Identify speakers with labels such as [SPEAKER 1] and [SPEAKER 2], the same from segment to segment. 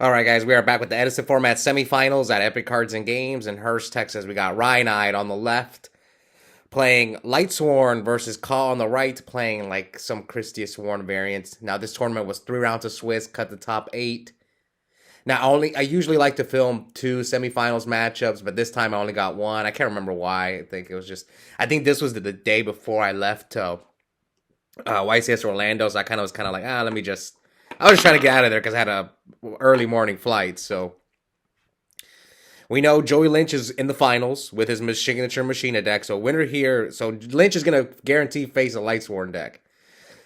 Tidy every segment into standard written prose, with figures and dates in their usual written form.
[SPEAKER 1] All right, guys, we are back with the Edison Format Semi-Finals at Epic Cards and Games in Hurst, Texas. We got Ryanide on the left playing Lightsworn versus Kaw on the right playing like some Kristyasworn variants. Now, this tournament was 3 rounds of Swiss, cut the top 8. Now, I usually like to film 2 semifinals matchups, but this time I only got one. I can't remember why. I think this was the day before I left to YCS Orlando, so I was kind of like, I was just trying to get out of there because I had a early morning flight. So we know Joey Lynch is in the finals with his signature Machina deck. So winner here, so Lynch is gonna guarantee face a Lightsworn deck.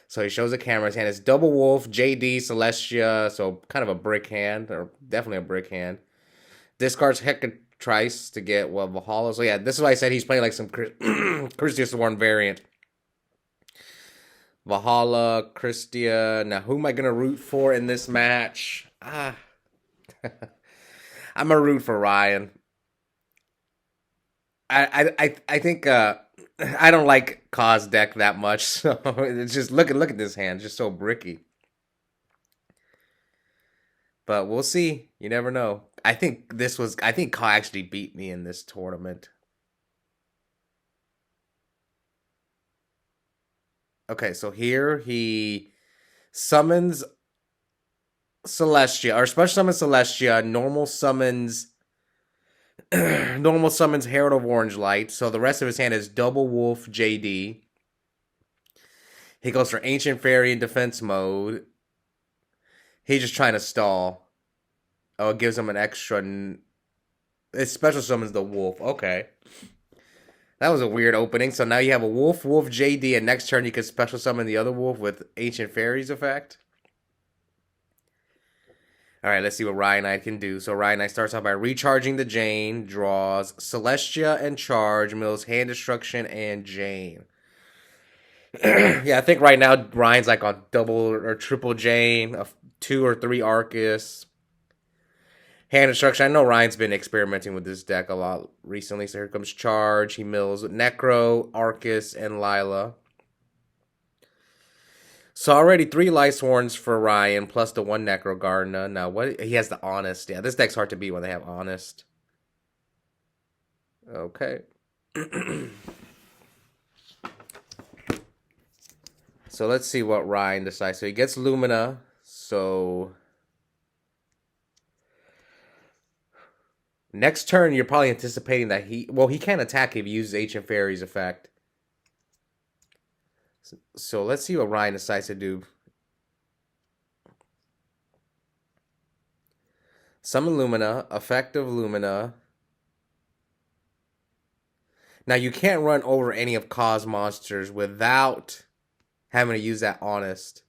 [SPEAKER 1] So he shows the camera. His hand is Double Wolf, JD, Celestia. So kind of a brick hand, or definitely a brick hand. Discards Hecatrice to get Valhalla. So yeah, this is why I said he's playing like some Kristyasworn variant. Valhalla, Krystia. Now, who am I gonna root for in this match? I'm gonna root for Ryan. I think I don't like Kaw's deck that much, so it's just look at this hand, just so bricky. But we'll see. You never know. I think Kaw actually beat me in this tournament. Okay, so here he summons Celestia, or special summons Celestia, normal summons Herald of Orange Light. So the rest of his hand is Double Wolf JD. He goes for Ancient Fairy in defense mode. He's just trying to stall. Oh, it gives him an extra. It special summons the wolf. Okay. That was a weird opening. So now you have a Wolf JD, and next turn you can special summon the other wolf with Ancient Fairies effect. All right, let's see what Ryanide can do. So Ryanide starts off by recharging the Jane, draws Celestia and Charge, mills Hand Destruction and Jane. Yeah, I think right now Ryan's like on double or triple Jane, 2 or 3 Arcus. Hand Destruction. I know Ryan's been experimenting with this deck a lot recently. So here comes Charge. He mills Necro, Arcus, and Lila. So already 3 Lightsworns for Ryan, plus the 1 Necro Gardener. Now what he has the Honest. Yeah, this deck's hard to beat when they have Honest. Okay. So let's see what Ryan decides. So he gets Lumina. So next turn, you're probably anticipating that he can't attack if he uses Ancient Fairies effect. So let's see what Ryan decides to do. Summon Lumina, effective Lumina. Now you can't run over any of Kaw's monsters without having to use that Honest.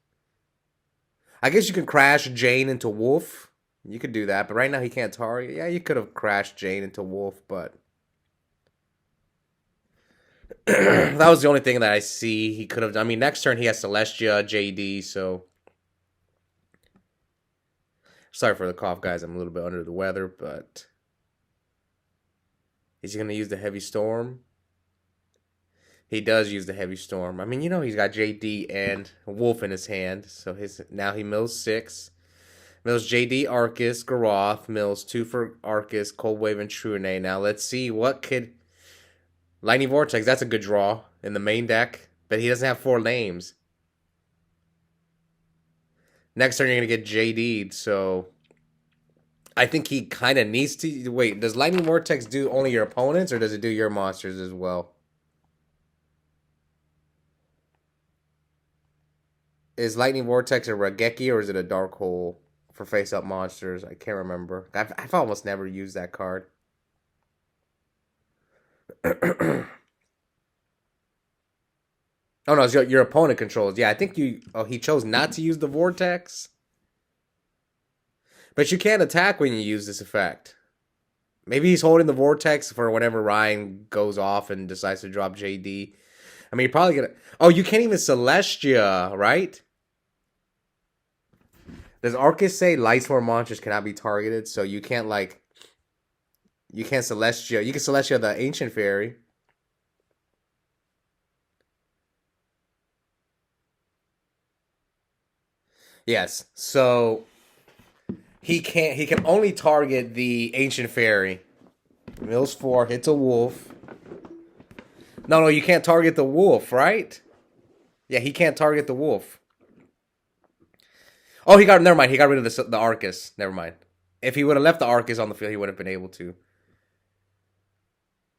[SPEAKER 1] I guess you can crash Jane into Wolf. You could do that, but right now he can't target. Yeah, you could have crashed Jane into Wolf, but that was the only thing that I see he could have done. I mean, next turn he has Celestia, JD, so sorry for the cough, guys. I'm a little bit under the weather, but is he going to use the Heavy Storm? He does use the Heavy Storm. I mean, you know he's got JD and Wolf in his hand, so now he mills 6. Mills JD, Arcus, Garoth, mills 2 for Arcus, Cold Wave, and Trune. Now let's see what could... Lightning Vortex, that's a good draw in the main deck, but he doesn't have 4 names. Next turn you're going to get JD'd, so I think he kind of needs to... Wait, does Lightning Vortex do only your opponents, or does it do your monsters as well? Is Lightning Vortex a Raigeki, or is it a Dark Hole for face-up monsters? I can't remember. I've almost never used that card. Oh no, it's your opponent controls. Yeah, I think you... Oh, he chose not to use the Vortex? But you can't attack when you use this effect. Maybe he's holding the Vortex for whenever Ryan goes off and decides to drop JD. I mean, you're probably gonna... Oh, you can't even Celestia, right? Does Arcus say Lightsworn monsters cannot be targeted? So you can't, like... You can't Celestia. You can Celestia the Ancient Fairy. Yes. So He can only target the ancient fairy. Mills 4 hits a wolf. No, you can't target the wolf, right? Yeah, he can't target the wolf. Oh, never mind. He got rid of the Arcus. Never mind. If he would have left the Arcus on the field, he would have been able to.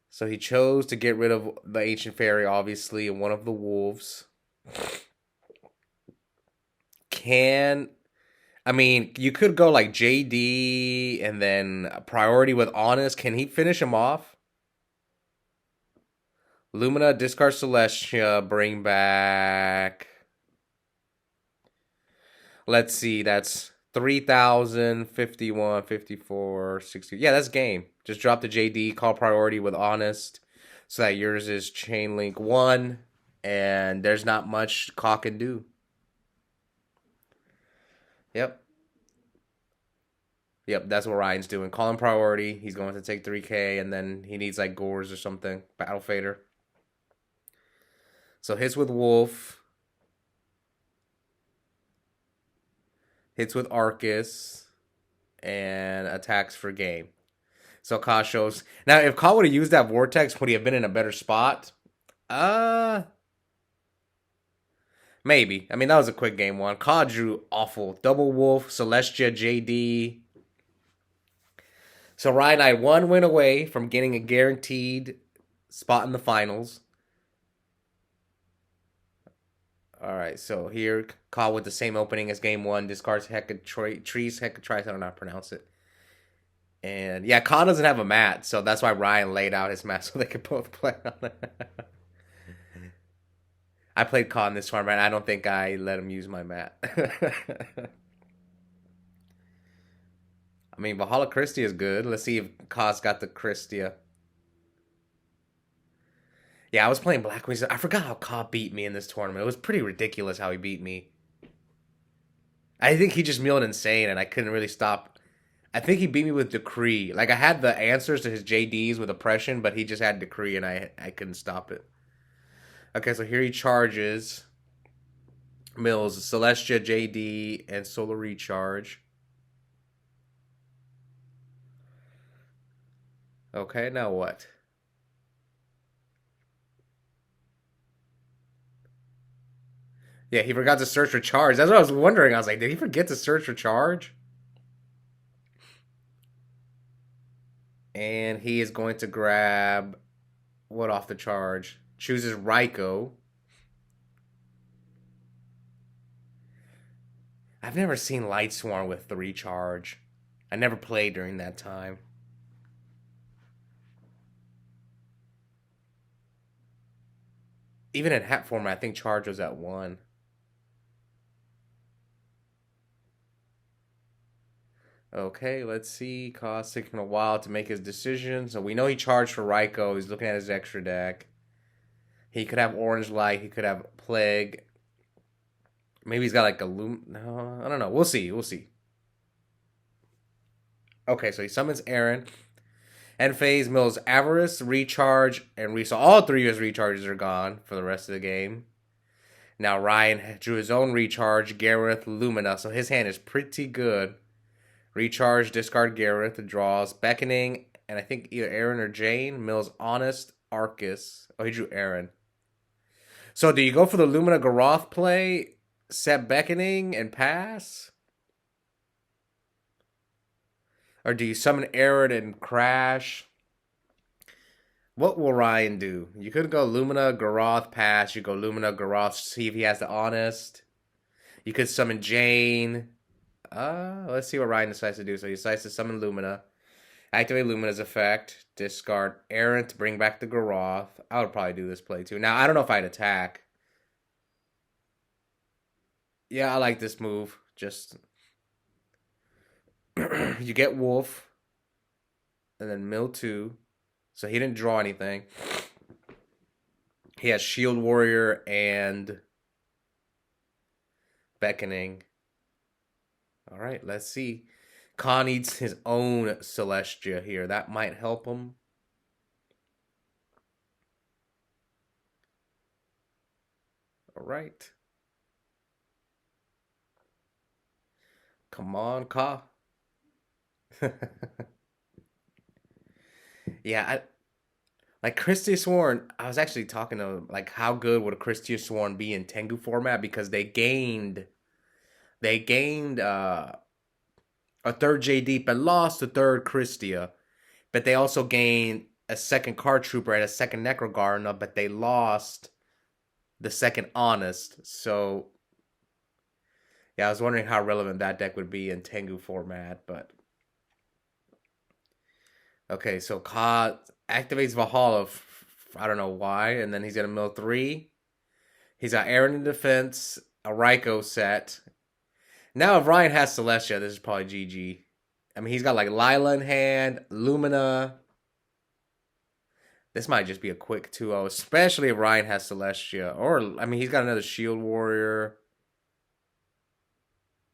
[SPEAKER 1] So he chose to get rid of the ancient fairy, obviously, and one of the wolves. You could go like JD and then priority with Honest. Can he finish him off? Lumina, discard Celestia, bring back. Let's see, that's 3,000, 51, 54, 60. Yeah, that's game. Just drop the JD, call priority with Honest, so that yours is Chain Link 1, and there's not much Caw can do. Yep. Yep, that's what Ryan's doing. Call him priority. He's going to take 3K, and then he needs like Gores or something. Battle Fader. So hits with Wolf. Hits with Arcus. And attacks for game. So Caw shows. Now, if Caw would have used that Vortex, would he have been in a better spot? Maybe. I mean, that was a quick game one. Caw drew awful. Double Wolf, Celestia, JD. So Ryanide 1 win away from getting a guaranteed spot in the finals. Alright, so here, Caw with the same opening as game 1. Discards Trees, Hecatrice, I don't know how to pronounce it. And yeah, Caw doesn't have a mat, so that's why Ryan laid out his mat so they could both play on it. I played Caw in this tournament. I don't think I let him use my mat. I mean, Valhalla Kristya is good. Let's see if Caw's got the Kristya. Yeah, I was playing Black Wings. I forgot how Caw beat me in this tournament. It was pretty ridiculous how he beat me. I think he just milled insane, and I couldn't really stop. I think he beat me with Decree. Like, I had the answers to his JDs with Oppression, but he just had Decree, and I couldn't stop it. Okay, so here he charges. Mills, Celestia, JD, and Solar Recharge. Okay, now what? Yeah, he forgot to search for charge. That's what I was wondering. I was like, did he forget to search for charge? And he is going to grab what off the charge? Chooses Raikou. I've never seen Lightsworn with the recharge. I never played during that time. Even in hat format, I think charge was at 1. Okay, let's see. Caw's taking a while to make his decision. So we know he charged for Raikou. He's looking at his extra deck. He could have Orange Light. He could have Plague. Maybe he's got like a No, I don't know. We'll see. We'll see. Okay, so he summons Aaron. And Phase Mills Avarice, Recharge, and So all 3 of his recharges are gone for the rest of the game. Now Ryan drew his own recharge, Gareth, Lumina. So his hand is pretty good. Recharge, discard Gareth, draws Beckoning, and I think either Aaron or Jane. Mills Honest, Arcus. Oh, he drew Aaron. So do you go for the Lumina Garoth play, set Beckoning, and pass? Or do you summon Aaron and crash? What will Ryan do? You could go Lumina, Garoth, pass. You go Lumina, Garoth, see if he has the Honest. You could summon Jane. Let's see what Ryan decides to do. So he decides to summon Lumina. Activate Lumina's effect. Discard Aaron to bring back the Garoth. I would probably do this play too. Now, I don't know if I'd attack. Yeah, I like this move. Just... you get Wolf. And then Mill 2. So he didn't draw anything. He has Shield Warrior and Beckoning. All right, let's see. Caw needs his own Celestia here. That might help him. All right. Come on, Caw. Yeah, like Kristyasworn, I was actually talking to like how good would a Kristyasworn be in Tengu format because they gained a third JD but lost a third Kristya. But they also gained a second card trooper and a second Necrogarna, but they lost the second Honest. So yeah, I was wondering how relevant that deck would be in Tengu format, but okay, so Ka activates Valhalla. I don't know why, and then he's gonna mill three. He's got Aaron in defense, a Raikou set. Now, if Ryan has Celestia, this is probably GG. I mean, he's got like Lila in hand, Lumina. This might just be a quick 2-0, especially if Ryan has Celestia. Or, I mean, he's got another Shield Warrior.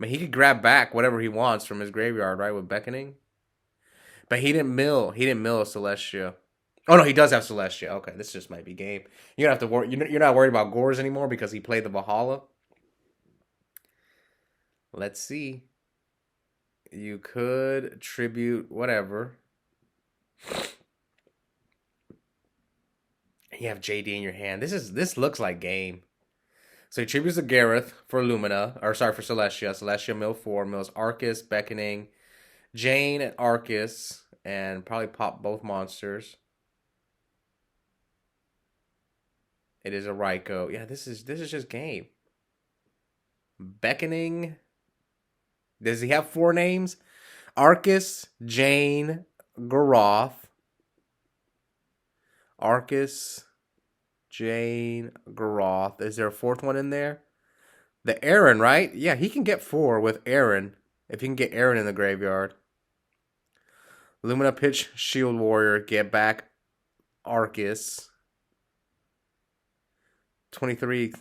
[SPEAKER 1] I mean, he could grab back whatever he wants from his graveyard, right, with Beckoning. But he didn't mill. He didn't mill a Celestia. Oh, no, he does have Celestia. Okay, this just might be game. You don't have to worry. You're not worried about Gores anymore because he played the Valhalla. Let's see. You could tribute whatever. You have JD in your hand. This looks like game. So he tributes a Gareth for Lumina, or sorry, for Celestia. Celestia mill 4, mills Arcus, Beckoning, Jane and Arcus, and probably pop both monsters. It is a Raikou. Yeah, this is just game. Beckoning. Does he have 4 names? Arcus, Jane, Garoth. Arcus, Jane, Garoth. Is there a 4th one in there? The Aaron, right? Yeah, he can get 4 with Aaron. If he can get Aaron in the graveyard. Lumina pitch Shield Warrior. Get back Arcus. 23.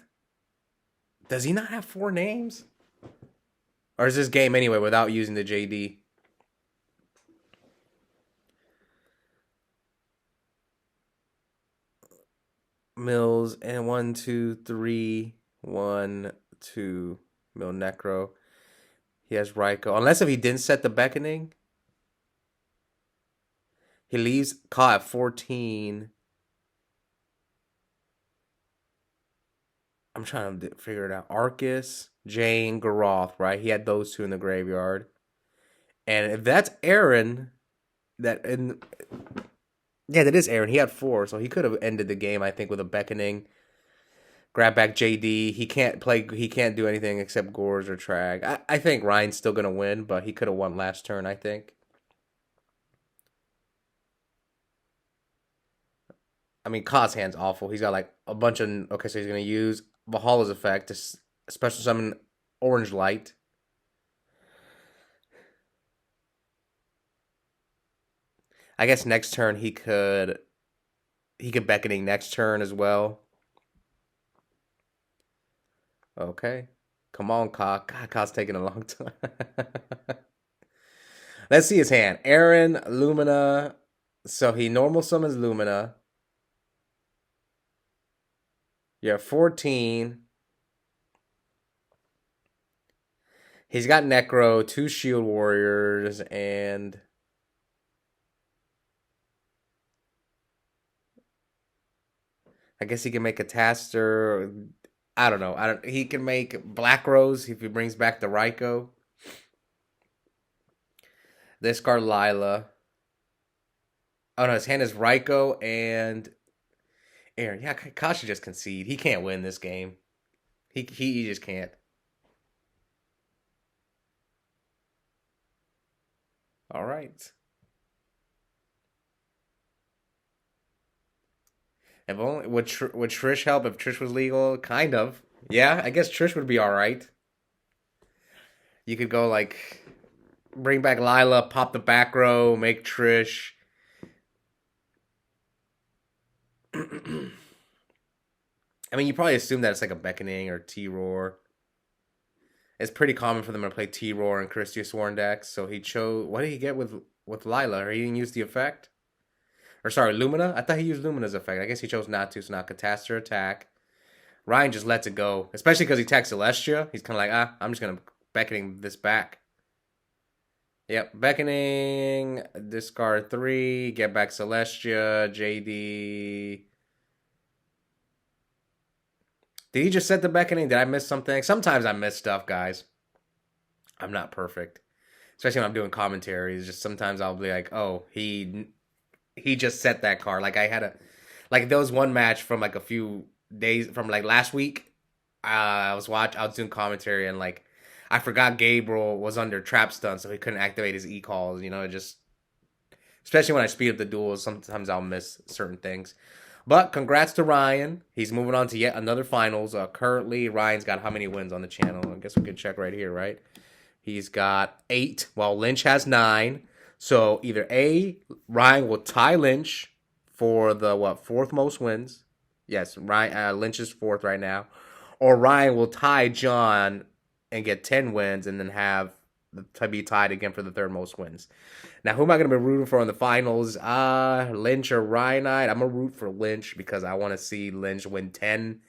[SPEAKER 1] Does he not have 4 names? Or is this game anyway without using the JD? Mills and 1, 2, 3, 1, 2. Mill Necro. He has Raikou. Unless if he didn't set the Beckoning. He leaves Ka at 14. I'm trying to figure it out. Arcus, Jane, Garoth, right? He had those 2 in the graveyard. And if that's Aaron, that is Aaron. He had 4, so he could have ended the game, I think, with a Beckoning. Grab back JD. He can't do anything except Gores or Trag. I think Ryan's still gonna win, but he could have won last turn, I think. I mean, Ka's hand's awful. He's got like a bunch of okay, so he's gonna use Valhalla's effect to special summon Orange Light. I guess next turn he could Beckoning next turn as well. Okay. Come on, Ka. God, Ka's taking a long time. Let's see his hand. Aaron, Lumina. So he normal summons Lumina. You have 14. He's got Necro, 2 Shield Warriors, and I guess he can make a Taster. I don't know. He can make Black Rose if he brings back the Raikou. Discard Lila. Oh no, his hand is Raikou and Aaron. Yeah, Ka should just concede. He can't win this game. He just can't. All right. If only would Trish help if Trish was legal? Kind of. Yeah, I guess Trish would be all right. You could go like bring back Lila, pop the back row, make Trish. I mean, you probably assume that it's like a Beckoning or T-Roar. It's pretty common for them to play T-Roar and Kristyasworn decks. So he chose. What did he get with Lila? Or he didn't use the effect? Or sorry, Lumina? I thought he used Lumina's effect. I guess he chose not to, so now Catastor attack. Ryan just lets it go. Especially because he attacks Celestia. He's kind of like, I'm just going to Beckoning this back. Yep, Beckoning, discard 3, get back Celestia, JD. Did he just set the Beckoning? Did I miss something? Sometimes I miss stuff, guys. I'm not perfect. Especially when I'm doing commentaries. Just sometimes I'll be like, oh, he just set that card. Like I had there was one match from like a few days, from like last week. I was doing commentary, and like I forgot Gabriel was under trap stun, so he couldn't activate his e-calls. You know, just especially when I speed up the duels, sometimes I'll miss certain things. But congrats to Ryan. He's moving on to yet another finals. Currently, Ryan's got how many wins on the channel? I guess we can check right here, right? He's got 8, while Lynch has 9. So either A, Ryan will tie Lynch for the fourth most wins. Yes, Ryan Lynch is 4th right now. Or Ryan will tie John and get 10 wins, and then have to be tied again for the 3rd most wins. Now, who am I going to be rooting for in the finals? Lynch or Ryanide? I'm going to root for Lynch because I want to see Lynch win 10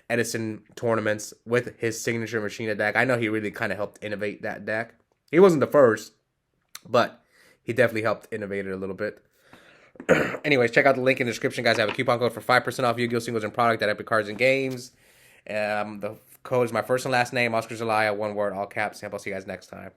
[SPEAKER 1] Edison tournaments with his signature Machina deck. I know he really kind of helped innovate that deck. He wasn't the first, but he definitely helped innovate it a little bit. Anyways, check out the link in the description, guys. I have a coupon code for 5% off Yu-Gi-Oh! Singles and product at Epic Cards and Games. The code is my first and last name, Oscar Zelaya, one word, all caps. I'll see you guys next time.